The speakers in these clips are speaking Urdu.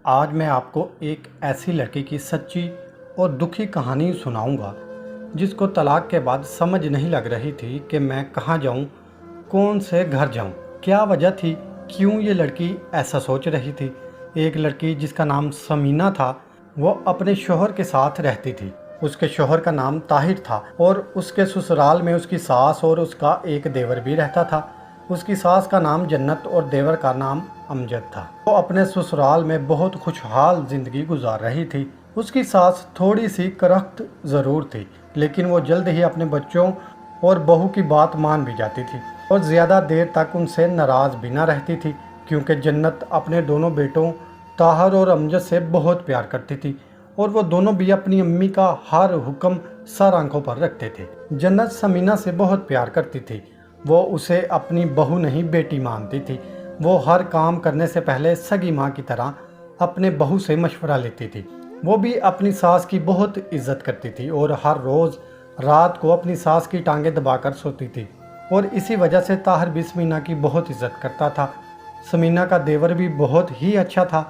آج میں آپ کو ایک ایسی لڑکی کی سچی اور دکھی کہانی سناؤں گا جس کو طلاق کے بعد سمجھ نہیں لگ رہی تھی کہ میں کہاں جاؤں، کون سے گھر جاؤں، کیا وجہ تھی، کیوں یہ لڑکی ایسا سوچ رہی تھی۔ ایک لڑکی جس کا نام سمینہ تھا، وہ اپنے شوہر کے ساتھ رہتی تھی۔ اس کے شوہر کا نام طاہر تھا اور اس کے سسرال میں اس کی ساس اور اس کا ایک دیور بھی رہتا تھا۔ اس کی ساس کا نام جنت اور دیور کا نام امجد تھا۔ وہ اپنے سسرال میں بہت خوشحال زندگی گزار رہی تھی۔ اس کی ساس تھوڑی سی کرخت ضرور تھی، لیکن وہ جلد ہی اپنے بچوں اور بہو کی بات مان بھی جاتی تھی اور زیادہ دیر تک ان سے ناراض بھی نہ رہتی تھی، کیونکہ جنت اپنے دونوں بیٹوں طاہر اور امجد سے بہت پیار کرتی تھی اور وہ دونوں بھی اپنی امی کا ہر حکم سر آنکھوں پر رکھتے تھے۔ جنت سمینہ سے بہت پیار کرتی تھی، وہ اسے اپنی بہو نہیں بیٹی مانتی تھی۔ وہ ہر کام کرنے سے پہلے سگی ماں کی طرح اپنے بہو سے مشورہ لیتی تھی۔ وہ بھی اپنی ساس کی بہت عزت کرتی تھی اور ہر روز رات کو اپنی ساس کی ٹانگیں دبا کر سوتی تھی، اور اسی وجہ سے طاہر بھی سمینہ کی بہت عزت کرتا تھا۔ سمینہ کا دیور بھی بہت ہی اچھا تھا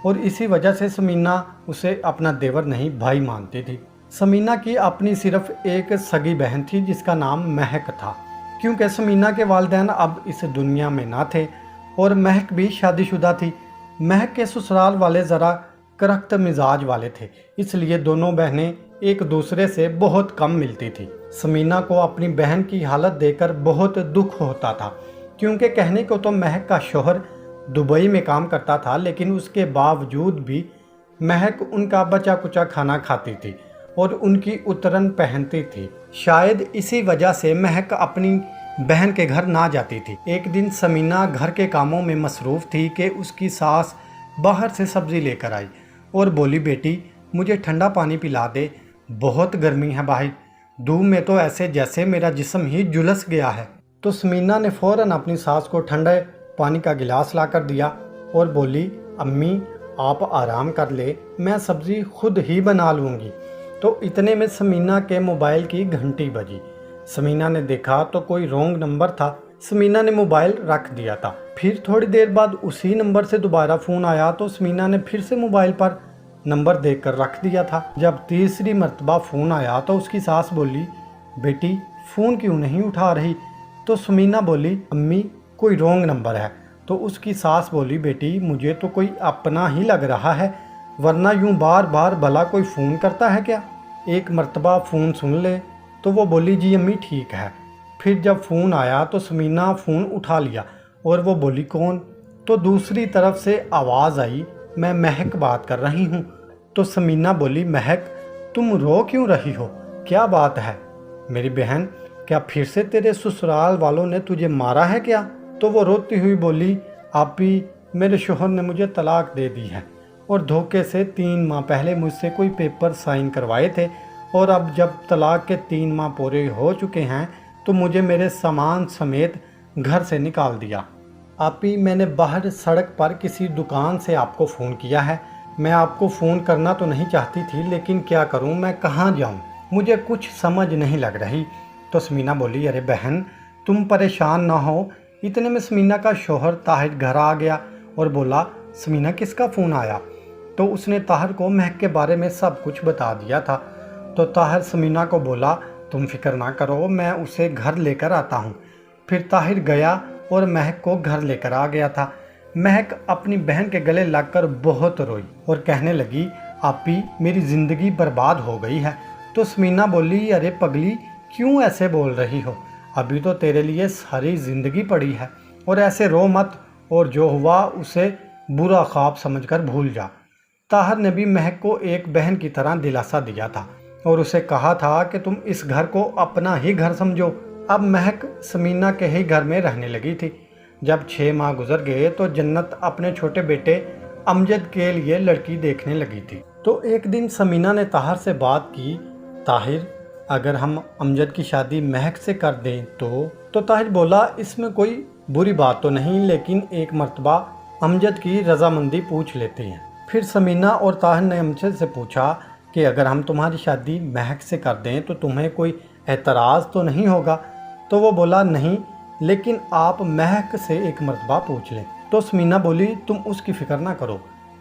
اور اسی وجہ سے سمینہ اسے اپنا دیور نہیں بھائی مانتی تھی۔ سمینہ کی اپنی صرف ایک سگی بہن تھی جس کا نام مہک تھا، کیونکہ سمینہ کے والدین اب اس دنیا میں نہ تھے اور مہک بھی شادی شدہ تھی۔ مہک کے سسرال والے ذرا کرخت مزاج والے تھے، اس لیے دونوں بہنیں ایک دوسرے سے بہت کم ملتی تھی۔ سمینہ کو اپنی بہن کی حالت دیکھ کر بہت دکھ ہوتا تھا، کیونکہ کہنے کو تو مہک کا شوہر دبئی میں کام کرتا تھا، لیکن اس کے باوجود بھی مہک ان کا بچا کچا کھانا کھاتی تھی اور ان کی اترن پہنتی تھی۔ شاید اسی وجہ سے مہک اپنی بہن کے گھر نہ جاتی تھی۔ ایک دن سمینہ گھر کے کاموں میں مصروف تھی کہ اس کی ساس باہر سے سبزی لے کر آئی اور بولی، بیٹی مجھے ٹھنڈا پانی پلا دے، بہت گرمی ہے باہر، دھوپ میں تو ایسے جیسے میرا جسم ہی جھلس گیا ہے۔ تو سمینہ نے فوراً اپنی ساس کو ٹھنڈے پانی کا گلاس لا کر دیا اور بولی، امی آپ آرام کر لے، میں سبزی خود ہی بنا لوں گی۔ تو اتنے میں سمینہ کے موبائل کی گھنٹی بجی۔ سمینہ نے دیکھا تو کوئی رونگ نمبر تھا۔ سمینہ نے موبائل رکھ دیا تھا۔ پھر تھوڑی دیر بعد اسی نمبر سے دوبارہ فون آیا تو سمینہ نے پھر سے موبائل پر نمبر دیکھ کر رکھ دیا تھا۔ جب تیسری مرتبہ فون آیا تو اس کی ساس بولی، بیٹی فون کیوں نہیں اٹھا رہی؟ تو سمینہ بولی، امی کوئی رونگ نمبر ہے۔ تو اس کی ساس بولی، بیٹی مجھے تو کوئی اپنا ہی لگ رہا ہے، ورنہ یوں بار بار بھلا کوئی فون کرتا ہے کیا؟ ایک مرتبہ فون سن لے۔ تو وہ بولی، جی امی ٹھیک ہے۔ پھر جب فون آیا تو سمینہ فون اٹھا لیا اور وہ بولی، کون؟ تو دوسری طرف سے آواز آئی، میں مہک بات کر رہی ہوں۔ تو سمینہ بولی، مہک تم رو کیوں رہی ہو، کیا بات ہے؟ میری بہن کیا پھر سے تیرے سسرال والوں نے تجھے مارا ہے کیا؟ تو وہ روتی ہوئی بولی، آپی میرے شوہر نے مجھے طلاق دے دی ہے اور دھوکے سے 3 ماہ پہلے مجھ سے کوئی پیپر سائن کروائے تھے، اور اب جب طلاق کے 3 ماہ پورے ہو چکے ہیں تو مجھے میرے سامان سمیت گھر سے نکال دیا۔ آپی میں نے باہر سڑک پر کسی دکان سے آپ کو فون کیا ہے، میں آپ کو فون کرنا تو نہیں چاہتی تھی، لیکن کیا کروں، میں کہاں جاؤں، مجھے کچھ سمجھ نہیں لگ رہی۔ تو سمینہ بولی، ارے بہن تم پریشان نہ ہو۔ اتنے میں سمینہ کا شوہر طاہر گھر آ گیا اور بولا، سمینہ کس کا فون آیا؟ تو اس نے طاہر کو مہک کے بارے میں سب کچھ بتا دیا تھا۔ تو طاہر سمینہ کو بولا، تم فکر نہ کرو، میں اسے گھر لے کر آتا ہوں۔ پھر طاہر گیا اور مہک کو گھر لے کر آ گیا تھا۔ مہک اپنی بہن کے گلے لگ کر بہت روئی اور کہنے لگی، آپی میری زندگی برباد ہو گئی ہے۔ تو سمینہ بولی، ارے پگلی کیوں ایسے بول رہی ہو، ابھی تو تیرے لیے ساری زندگی پڑی ہے، اور ایسے رو مت، اور جو ہوا اسے برا خواب سمجھ کر بھول جا۔ طاہر نے بھی مہک کو ایک بہن کی طرح دلاسا دیا تھا اور اسے کہا تھا کہ تم اس گھر کو اپنا ہی گھر سمجھو۔ اب مہک سمینہ کے ہی گھر میں رہنے لگی تھی۔ جب 6 ماہ گزر گئے تو جنت اپنے چھوٹے بیٹے امجد کے لیے لڑکی دیکھنے لگی تھی۔ تو ایک دن سمینہ نے طاہر سے بات کی، طاہر اگر ہم امجد کی شادی مہک سے کر دیں تو طاہر بولا، اس میں کوئی بری بات تو نہیں، لیکن ایک مرتبہ امجد کی رضامندی پوچھ لیتے ہیں۔ پھر سمینہ اور طاہر نے امجد سے پوچھا کہ اگر ہم تمہاری شادی مہک سے کر دیں تو تمہیں کوئی اعتراض تو نہیں ہوگا؟ تو وہ بولا، نہیں، لیکن آپ مہک سے ایک مرتبہ پوچھ لیں۔ تو سمینہ بولی، تم اس کی فکر نہ کرو،